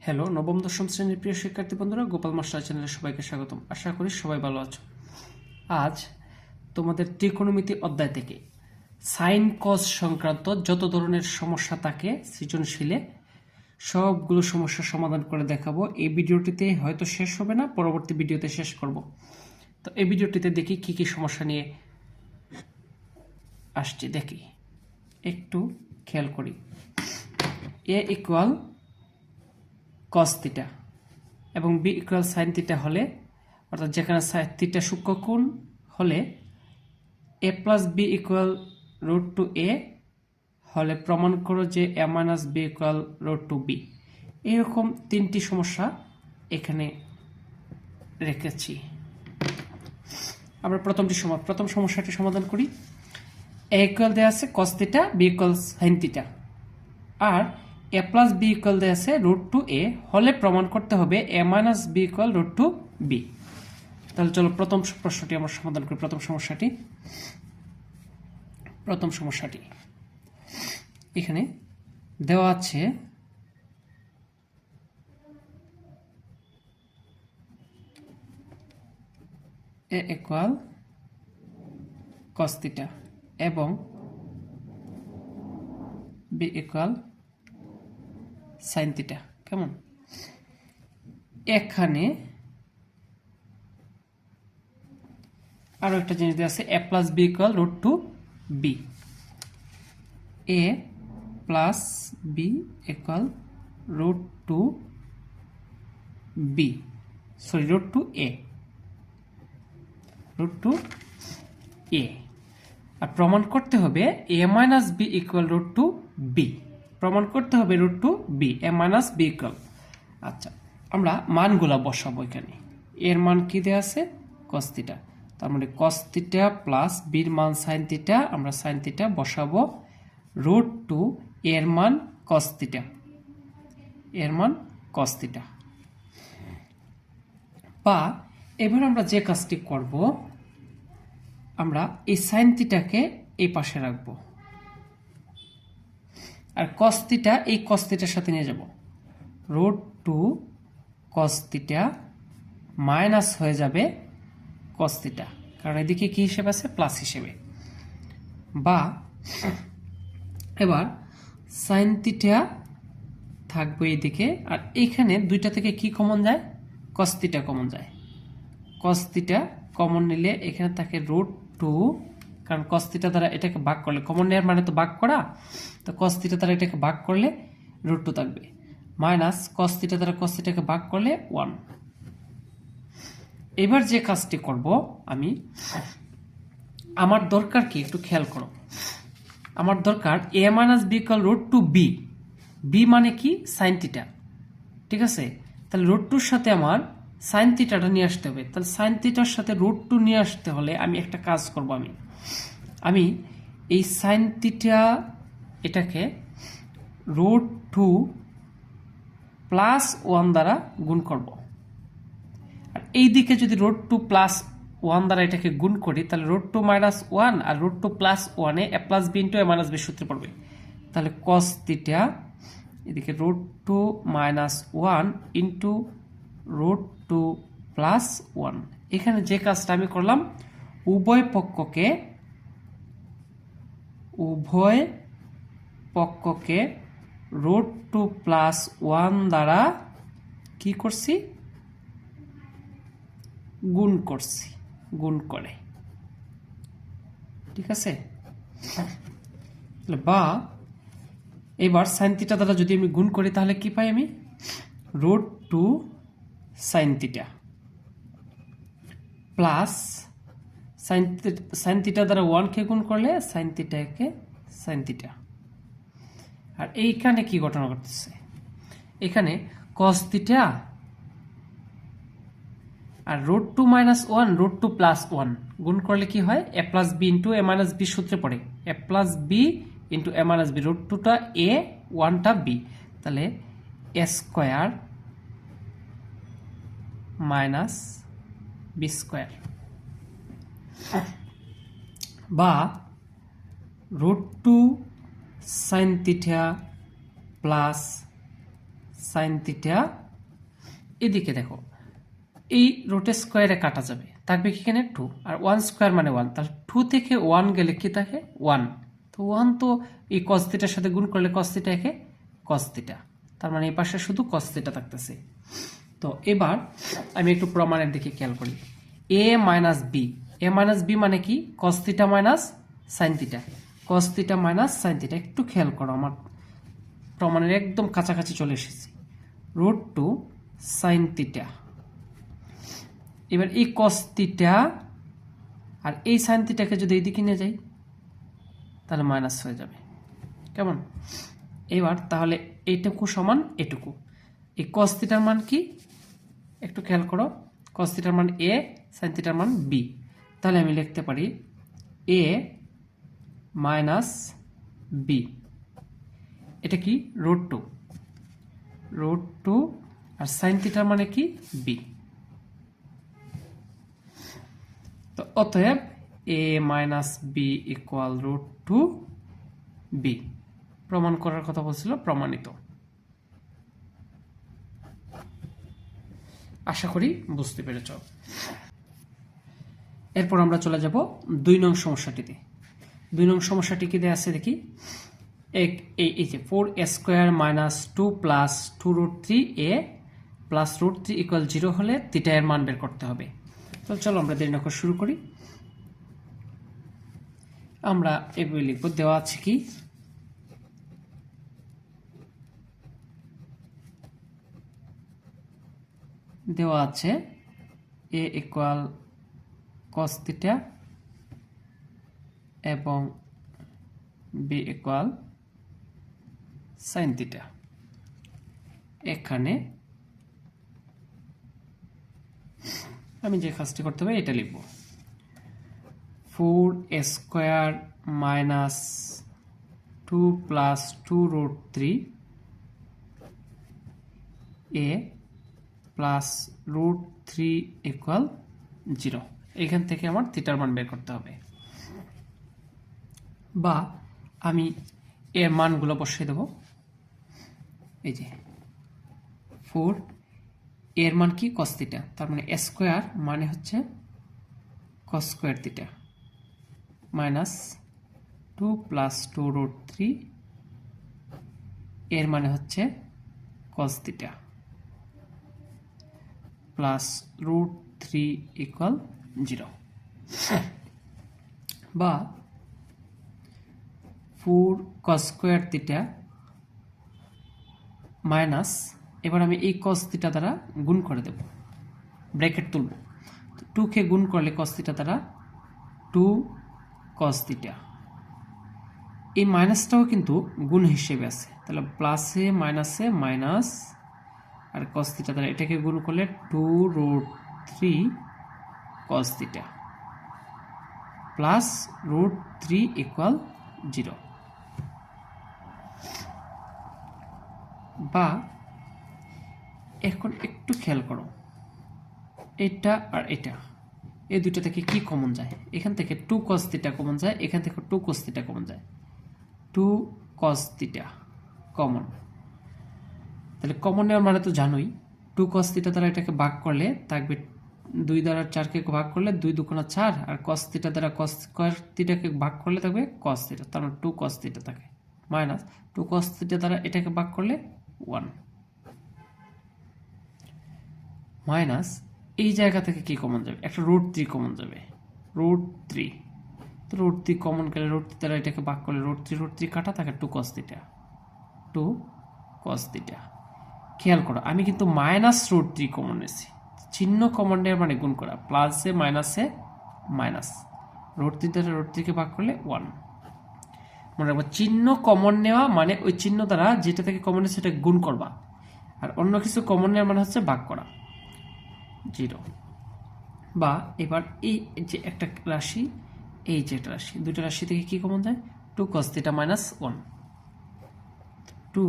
Hello নবম দশম শ্রেণীর প্রিয় শিক্ষার্থী বন্ধুরা, গোপাল মাস্টার চ্যানেলে সবাইকে স্বাগতম। আশা করি সবাই ভালো আছো। আজ তোমাদের ত্রিকোণমিতি অধ্যায় থেকে সাইন কস সংক্রান্ত যত ধরনের সমস্যা থাকে সৃজনশীলে সবগুলো সমস্যার সমাধান করে দেখাবো। এই ভিডিওটিতে হয়তো শেষ হবে না, পরবর্তী ভিডিওতে শেষ করব। তো এই ভিডিওটিতে দেখি কি কি সমস্যা নিয়ে আসছে, দেখি একটু খেয়াল করি। এ ইকুয়াল কস থিটা এবং বি ইকুয়াল সাইন থিটা হলে, অর্থাৎ যেখানে সাইন থিটা সূক্ষ্মকোণ হলে A plus B equal root two A হলে প্রমাণ করো যে A minus B equal root two B. এইরকম তিনটি সমস্যা এখানে রেখেছি। আমরা প্রথম সমস্যাটি সমাধান করি। এ ইকুয়াল দেওয়া আছে cos theta, B equal sine theta, আর এ প্লাস বি ইকুয়াল দেওয়া আছে রুট টু এ হলে প্রমাণ করতে হবে A minus B equal root two B. তাহলে চলো প্রথম প্রশ্নটি আমরা সমাধান করি। প্রথম সমস্যাটি এখানে দেওয়া আছে এ ইকুয়াল কস থিটা এবং বি ইকুয়াল সাইন থিটা। কেমন? এখানে আরো একটা জিনিস দেওয়া আছে A plus B equal root two B. A plus B equal root two B, sorry root two A, আর প্রমাণ করতে হবে A minus B equal root two B. প্রমাণ করতে হবে root two B, A minus B equal. আচ্ছা, আমরা মানগুলা বসাবো। এখানে এর মান কি দেওয়া আছে? Cos theta. তার মানে কস থিটা প্লাস বির মান সাইন থিটা, আমরা সাইন থিটা বসাবো রুট টু এর মান কস থিটা, বা এবার আমরা যে কাজটি করব, আমরা এই সাইন থিটাকে এই পাশে রাখবো আর কস থিটা এই কস থিটার সাথে নিয়ে যাব। Root two cos theta minus হয়ে যাবে কস থিটা, কারণ এদিকে কি হিসেবে আছে? প্লাস হিসেবে। বা এবার সাইন থিটা থাকবে এইদিকে, আর এইখানে দুইটা থেকে কি কমন যায়? কস থিটা কমন যায়। কস থিটা কমন নিলে এখানে থাকে রুট টু, কারণ কস থিটা দ্বারা এটাকে ভাগ করলে, কমন নেওয়ার মানে তো ভাগ করা, তো কস থিটা দ্বারা এটাকে ভাগ করলে রুট টু থাকবে, মাইনাস কস থিটা দ্বারা কস থিটাকে ভাগ করলে 1। এবার যে কাজটি করব আমি, আমার দরকার কি একটু খেয়াল করো। আমার দরকার A minus B equal root two B. B মানে কি? Sine theta. ঠিক আছে, তাহলে রুট টুর সাথে আমার সাইন থিটাটা নিয়ে আসতে হবে। তাহলে সাইন থিটার সাথে রুট টু নিয়ে আসতে হলে আমি একটা কাজ করব। আমি এই সাইন থিটা এটাকে রুট টু প্লাস 1 দ্বারা গুণ করব। আর এই দিকে যদি রুট টু প্লাস 1 দ্বারা এটাকে গুণ করি, তাহলে রুট টু মাইনাস 1 আর root two plus 1 a plus B into A minus B সূত্রে পড়বে। তাহলে কস থিটা এদিকে root two minus 1 into root two plus 1। এখানে যে কাজটা আমি করলাম, উভয় পক্ষকে রুট টু প্লাস 1 দ্বারা কি করছি? গুণ করছি, গুণ করে। ঠিক আছে, বা এবার সাইন থিটা দ্বারা যদি আমি গুণ করি, তাহলে কি পাই আমি? Root two sine theta plus sine theta দ্বারা 1 কে গুণ করলে সাইন থিটা। আর এইখানে কি ঘটনা ঘটতেছে? এখানে কস থিটা আর root two minus 1 root two plus 1 গুণ করলে কি হয়? A plus B into A minus B সূত্রে পড়ে। A plus B into A minus B, root টুটা এ, 1টা বি, তাহলে A square minus B square, বা root two sine theta plus sine theta, এদিকে দেখো এই রুটের স্কোয়ারে কাটা যাবে, থাকবে কি এখানে 2, আর 1 স্কোয়ার মানে 1, তাহলে 2 থেকে 1 গেলে কি থাকে 1, তো 1 তো এই কস থিটার সাথে গুণ করলে কস থিটা একে কস থিটা, তার মানে এই পাশে শুধু কস থিটা থাকতেছে। তো এবার আমি একটু প্রমাণের দিকে খেয়াল করি। এ মাইনাস বি মানে কি কস থিটা মাইনাস সাইন থিটা, কস থিটা মাইনাস সাইন থিটা। একটু খেয়াল করো, আমার প্রমাণের একদম কাছাকাছি চলে এসেছি। √2 সাইন থিটা, এবার এই কস থিটা আর এই সাইন থিটাকে যদি এইদিকে নিয়ে যাই তাহলে মাইনাস হয়ে যাবে, কেমন? এবার তাহলে এইটুকু সমান এটুকু, এই কস থিটার মান কি একটু খেয়াল করো, কস থিটার মান এ, সাইন থিটার মান বি, তাহলে আমি লিখতে পারি এ মাইনাস বি, এটা কি √2 আর সাইন থিটার মানে কি বি। তো অতএব এ মাইনাস বি ইকুয়াল √2 বি। প্রমাণ করার কথা বলছিল, প্রমাণিত। আশা করি বুঝতে পেরেছ। এরপর আমরা চলে যাব 2 নং সমস্যাটিতে। 2 নং সমস্যাটি কি দেয়া আছে দেখি। এই যে 4a² minus 2 plus 2√3a plus √3 equal 0 হলে থিটা এর মান বের করতে হবে। তো চলো আমরা দেরি না করে শুরু করি। আমরা এভাবে লিখব, দেওয়া আছে কি দেওয়া আছে a ইকুয়াল cos থিটা এবং b ইকুয়াল sin থিটা। এখানে আমি যে কাজটি করতে হবে এটা লিখব, 4a² minus 2 plus 2√3a plus √3 equal 0। এখান থেকে আমার থিটার মান বের করতে হবে, বা আমি এর মানগুলো বসিয়ে দেব। এই যে 4 এর মান কি cos থিটা, তার মানে a স্কয়ার মানে হচ্ছে cos square theta minus 2 plus 2√3 এর মানে হচ্ছে cos থিটা প্লাস √3 ইকুয়াল 0, বা 4 cos স্কয়ার থিটা মাইনাস, এবার আমি এই cos থিটা দ্বারা গুণ করে দেব, ব্র্যাকেট তুলব। 2 কে গুণ করলে cos থিটা দ্বারা 2 cos থিটা, এই মাইনাসটাও কিন্তু গুণ হিসেবে আছে, তাহলে প্লাসে মাইনাসে মাইনাস, আর cos থিটা দ্বারা এটাকে গুণ করলে 2√3 cos থিটা প্লাস √3 ইকুয়াল 0, বা এখন একটু খেয়াল করো, এটা আর এটা এই দুটো থেকে কি কমন যায়, এখান থেকে 2 cos থিটা কমন যায়, এখান থেকে 2 cos থিটা কমন যায়, 2 cos থিটা কমন। তাহলে কমন নেওয়ার মানে তো জানোই, 2 cos থিটা দ্বারা এটাকে ভাগ করলে থাকবে 2 দ্বারা 4কে ভাগ করলে 2 2 4, আর cos থিটা দ্বারা cos স্কয়ার থিটাকে ভাগ করলে থাকবে cos থিটা, তার মানে 2 cos থিটা থাকে, মাইনাস 2 cos থিটা দ্বারা এটাকে ভাগ করলে 1, মাইনাস এই জায়গা থেকে কি কমন যাবে, একটা √3 কমন যাবে, √3, তো √3 কমন গেলে √3 দ্বারা এটাকে ভাগ করলে √3 কাটা থাকে 2 cos থিটা, 2 cos থিটা। খেয়াল করো আমি কিন্তু মাইনাস √3 কমন নিয়েছি, চিহ্ন কমন নেওয়ার মানে গুণ করা, প্লাসে মাইনাসে মাইনাস, √3 দ্বারা √3 কে ভাগ করলে 1। মনে রাখবো, চিহ্ন কমন নেওয়া মানে ওই চিহ্ন দ্বারা যেটা থেকে কমন নেয় সেটা গুণ করবা, আর অন্য কিছু কমন নেওয়ার মানে হচ্ছে ভাগ করা, 0। বা এবার এই যে একটা রাশি, এই যে একটা রাশি, দুটো রাশি থেকে কি কমন যায়, 2 cos theta minus 1, 2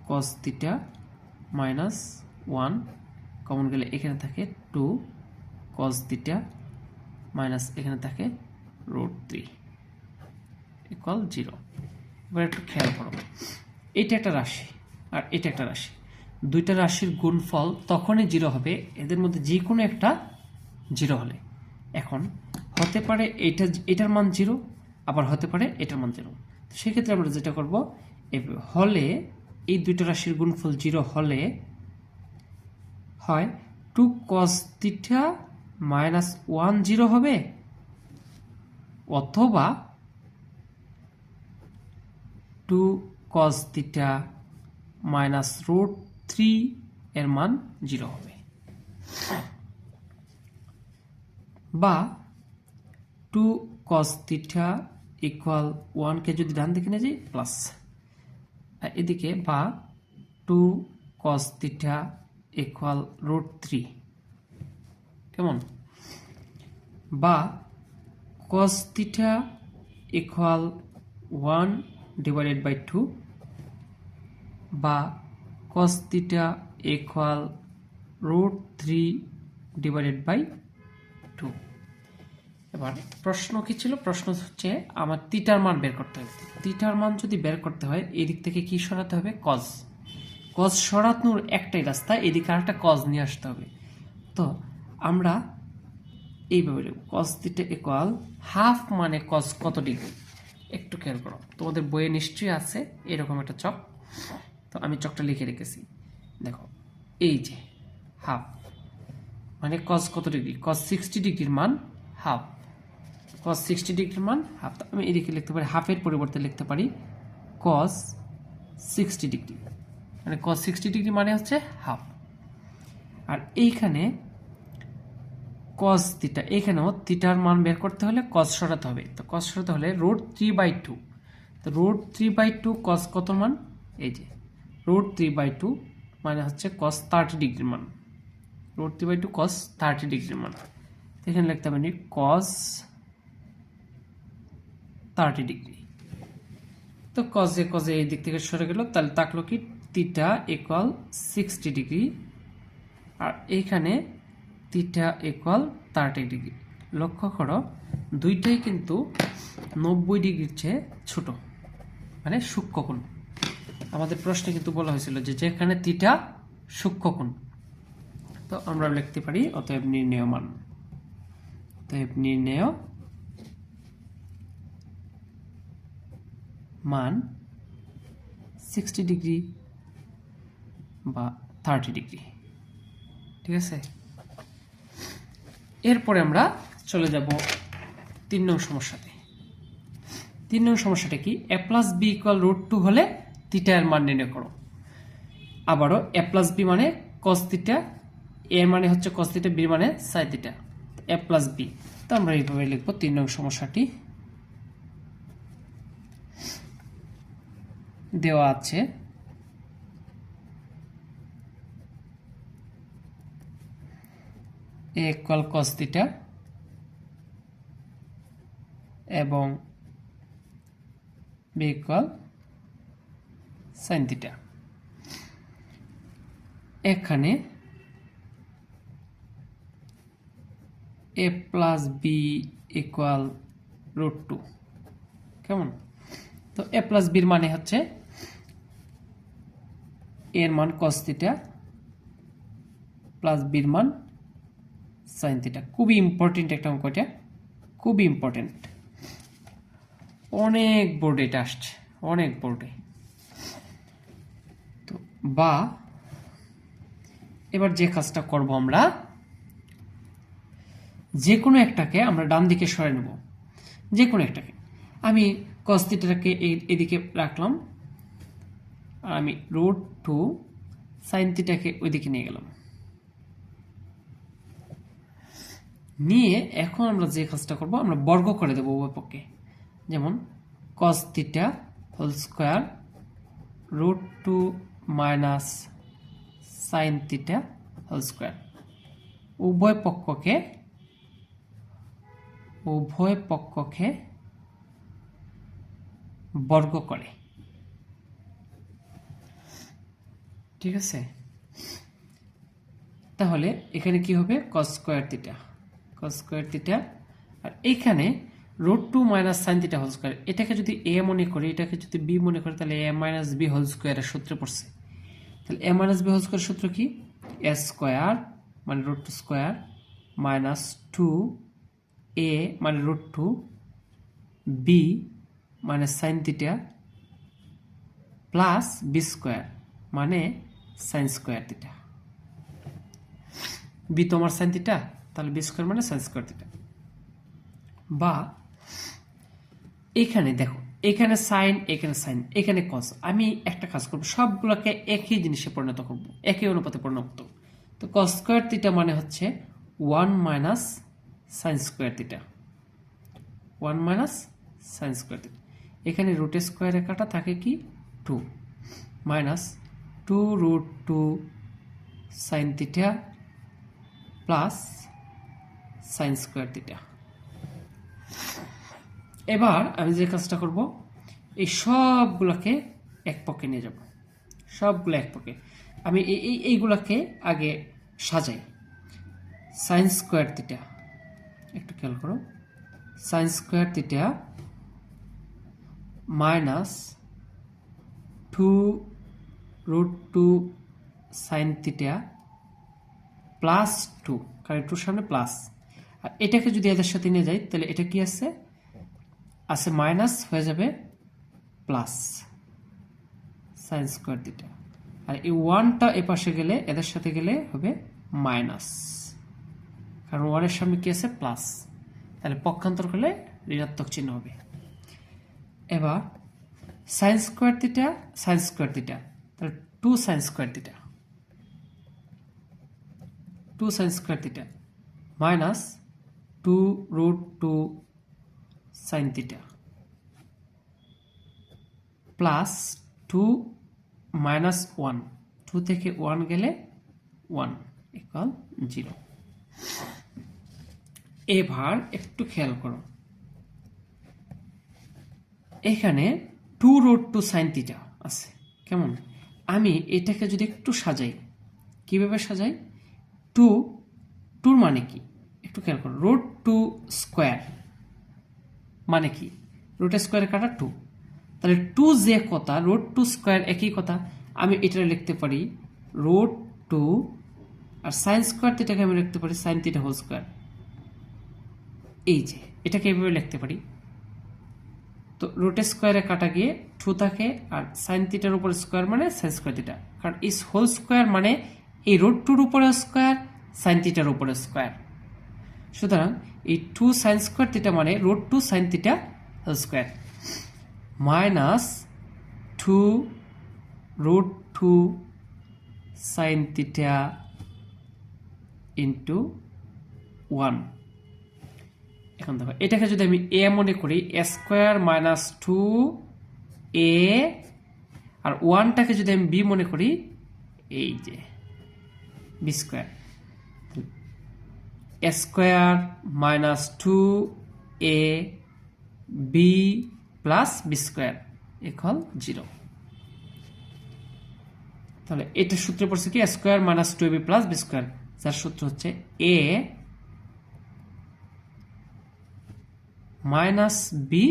cos theta minus 1 common গেলে এখানে থাকে 2 cos থিটা মাইনাস এখানে থাকে √3 ইকুয়াল 0। এবার একটু খেয়াল করো, এটা একটা রাশি আর এটা একটা রাশি, দুইটা রাশির গুণফল তখনই 0 হবে এদের মধ্যে যে কোনো একটা 0 হলে। এখন হতে পারে এটার মান 0, আবার হতে পারে এটার মান 0। তো সেক্ষেত্রে আমরা যেটা করব, হলে এই দুইটা রাশির গুণফল 0 হলে হয় 2 cos θ মাইনাস 1 0 হবে, অথবা 2 cos θ মাইনাস √3 এর মান 0 হবে, বা 2 cos θ ইকুয়াল 1 কে যদি ডান দিকে নিয়ে যাই প্লাস এদিকে, বা 2 cos θ ইকুয়াল √3, কেমন, বা cos θ ইকুয়াল 1 ডিভাইডেড বাই 2, বা cos θ ইকুয়াল √3 ডিভাইডেড বাই 2। এবার প্রশ্ন কি ছিল? প্রশ্ন হচ্ছে আমার থিটার মান বের করতে হবে। থিটার মান যদি বের করতে হয় এদিক থেকে কি সরাতে হবে? কজ। কজ সরানোর একটাই রাস্তা, এদিকে আরেকটা কজ নিয়ে আসতে হবে। তো আমরা এইভাবে লিখব, কজ থিটা ইকুয়াল হাফ মানে কজ কত ডিগ্রি, একটু খেয়াল করো, তোমাদের বইয়ে নিশ্চয়ই আছে এরকম একটা চক। তো আমি চকটা লিখে রেখেছি, দেখো এই যে হাফ মানে কজ কত ডিগ্রি, কজ 60 ডিগ্রির মান হাফ, কজ 60 ডিগ্রির মান হাফ। আমি এদিকে লিখতে পারি, হাফের পরিবর্তে লিখতে পারি কজ 60 ডিগ্রি, মানে কজ 60 ডিগ্রি মানে হচ্ছে হাফ। আর এইখানে কজ থিটা, এখানেও থিটার মান বের করতে হলে কজ সরাতে হবে। তো কজ সরাতে হলে √3/2, তো √3/2 কজ কত মান, এই যে √3/2 মানে হচ্ছে কজ 30 ডিগ্রির মান, √3/2 কজ 30 ডিগ্রির মান। এখানে লিখতে পারি কজ 30 ডিগ্রি। তো কজে কজে এই দিক থেকে সরে গেল, তাহলে থাকলো কি থিটা ইকুয়াল 60 ডিগ্রি, আর এইখানে থিটা ইকুয়াল 30 ডিগ্রি। লক্ষ্য করো দুইটাই কিন্তু 90 ডিগ্রির চেয়ে ছোট, মানে সূক্ষ্মকোণ। আমাদের প্রশ্নে কিন্তু বলা হয়েছিল যে যেখানে থিটা সূক্ষ্মকোণ। তো আমরা লিখতে পারি অতএব নির্ণেয় মান, অতএব নির্ণেয় মান 60 ডিগ্রি বা 30 ডিগ্রি। ঠিক আছে, এরপরে আমরা চলে যাব 3 নং সমস্যাতে। 3 নং সমস্যাটা কি? a প্লাস বি ইকুয়াল √2 হলে থিটা এর মান নির্ণয় করো। আবারও a প্লাস বি মানে cos থিটা, a মানে হচ্ছে cos থিটা, b মানে sin theta, a plus b. তো আমরা এইভাবে লিখব 3 নং সমস্যাটি। দেওয়া আছে a ইকুয়াল cos থিটা এবং b ইকুয়াল sin থিটা। এখানে a প্লাস বি ইকুয়াল √2, কেমন? তো a প্লাস বির মানে হচ্ছে এর মান cos থিটা প্লাস বির মান sin থিটা। খুবই ইম্পর্টেন্ট একটা অঙ্ক, এটা খুবই ইম্পর্টেন্ট, অনেক বোর্ডে এটা আসছে, অনেক বোর্ডে। তো বা এবার যে কাজটা করব, আমরা যে কোনো একটাকে আমরা ডান দিকে সরে নেব, যে কোনো একটাকে। আমি cos থিটাকে এদিকে রাখলাম, আর আমি √2 sin থিটাকে ওইদিকে নিয়ে গেলাম। নিয়ে এখন আমরা যে কাজটা করব, আমরা বর্গ করে দেবো উভয় পক্ষে। যেমন cos theta whole square √2 minus sin theta whole square, উভয় পক্ষকে বর্গ করে। ঠিক আছে, তাহলে এখানে কি হবে? cos স্কোয়ার থিটা, আর এইখানে √2 minus sin theta whole square. এটাকে যদি a মনে করি, এটাকে যদি b মনে করি, তাহলে a মাইনাস b হোল স্কোয়ারের সূত্রে পড়ছে। তাহলে a minus b whole square সূত্র কি a স্কয়ার মানে রুট 2 স্কয়ার মাইনাস 2a মানে রুট 2 b মানে sine theta plus b square মানে সাইন স্কয়ার থিটা। b তো আমার সাইন থিটা, তাহলে b স্কয়ার মানে সাইন স্কয়ার থিটা। বা এখানে দেখো, এখানে সাইন, এখানে সাইন, এখানে কস। আমি একটা কাজ করব, সবগুলোকে একই জিনিসে পরিণত করব, একই অনুপাতে পরিণত করব। তো কস স্কয়ার থিটা মানে হচ্ছে 1 minus sine square theta, 1 minus sine square theta. এখানে রুট স্কয়ারে কাটা থাকে কি 2 minus 2 root 2 sine theta plus sine square theta. এবার আমি যে কাজটা করব, এই সবগুলোকে এক পক্ষে নিয়ে যাব, সবগুলো এক পক্ষে। আমি এইগুলোকে আগে সাজাই। সাইন স্কয়ার থিটা, একটু খেয়াল করো, sine square theta minus 2 root 2 sine theta plus 2, কারণ 2 সামনে প্লাস। আর এটাকে যদি এদের সাথে নিয়ে যাই তাহলে এটা কি আছে মাইনাস হয়ে যাবে প্লাস সাইন স্কয়ার থিটা। আর এই 1টা এ পাশে গেলে এদের সাথে গেলে হবে মাইনাস, কারণ 1 এর সামনে কি আছে প্লাস, তাহলে পক্ষান্তর করলে ঋণাত্মক চিহ্ন হবে। এবার sine square theta, sine square theta, তাহলে 2 sine square theta, 2 sine square theta minus 2 root 2 sine theta plus 2 minus 1, 2 থেকে 1 গেলে 1 ইকুয়াল 0। এবার একটু খেয়াল করো, এখানে 2 রুট 2 সাইন থিটা আছে, কেমন? আমি এটাকে যদি একটু সাজাই, কিভাবে সাজাই? 2 মানে কি একটু খেয়াল করো, রুট 2 স্কয়ার মানে কি, রুট স্কয়ারে কাটা 2, তাহলে 2 যে কথা, রুট 2 স্কয়ার একই কথা। আমি এটা লিখতে পারি রুট 2 আর সাইন স্কয়ার থিটাকে আমি লিখতে পারি সাইন থিটা হোল স্কয়ার। এই যে এটাকে এইভাবে লিখতে পারি। তো রুট স্কয়ারে কাটা গিয়ে 2 থাকে, আর সাইন থিটার উপর স্কয়ার মানে সাইন স্কয়ার থিটা, কারণ ইস হোল স্কয়ার মানে এই রুট 2 এর উপরে স্কয়ার, সাইন থিটার উপরে স্কয়ার। সুতরাং এই 2 সাইন স্কয়ার থিটা মানে root 2 sine theta whole square minus 2 root 2 sine theta into 1। এখন দেখো, এটাকে যদি আমি এ মনে করি, এ স্কয়ার মাইনাস 2a, আর 1টাকে যদি আমি বি মনে করি, এই যে B square, A square minus 2a B plus B square equal 0। তাহলে এটা সূত্রে পড়ছে কি, A square minus 2ab plus B square, যার সূত্র হচ্ছে a minus B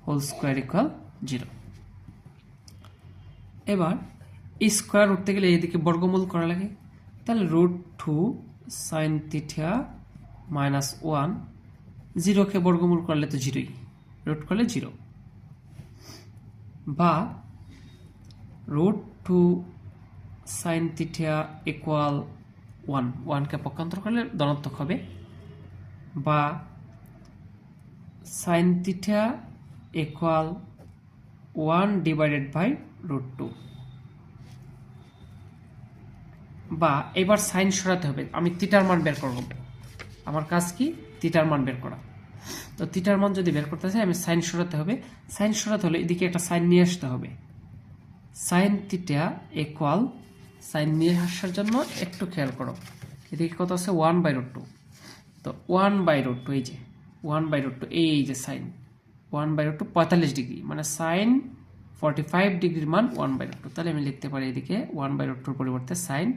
whole square equal 0। এবার এই স্কয়ার উঠতে গেলে এইদিকে বর্গমূল করা লাগে, তাহলে রুট 2 সাইন থিটা মাইনাস 1, 0কে বর্গমূল করলে তো 0ই, রুট করলে 0, বা রুট 2 সাইন থিটা ইকুয়াল 1, 1কে পক্ষান্তর করলে ধনাত্মক হবে, বা sine theta equal 1 divided by root 2। বা এবার সাইন সরাতে হবে, আমি থিটার মান বের করব, আমার কাজ কি থিটার মান বের করা। তো থিটার মান যদি বের করতে চাই আমি সাইন সরাতে হবে, সাইন সরাতে হলে এদিকে একটা সাইন নিয়ে আসতে হবে। সাইন থিটা ইকুয়াল, সাইন নিয়ে আসার জন্য একটু খেয়াল করো, এদিকে কত আছে 1 বাই রুট 2, তো 1 বাই রুট 2, এই যে 1 বাই রুট 2, এই যে সাইন 1 বাই রুট 2 45 ডিগ্রি, মানে সাইন 45 ডিগ্রির মান 1 বাই রুট 2। তাহলে আমি লিখতে পারি এদিকে 1 বাই রুট 2 পরিবর্তে সাইন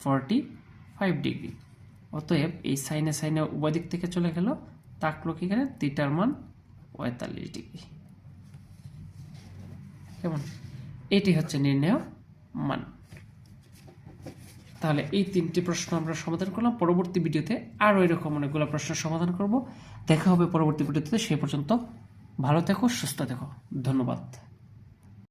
45 ডিগ্রি। অতএব এই সাইনে সাইনে উভয় দিক থেকে চলে গেল, থাকলো কি এখানে থিটার মান 45 ডিগ্রি। কেমন? এটি হচ্ছে নির্ণেয় মান। তাহলে এই 3টি প্রশ্ন আমরা সমাধান করলাম। পরবর্তী ভিডিওতে আরও এরকম অনেকগুলো প্রশ্নের সমাধান করব। দেখা হবে পরবর্তী ভিডিওতে। সেই পর্যন্ত ভালো থেকো, সুস্থ থেকো। ধন্যবাদ।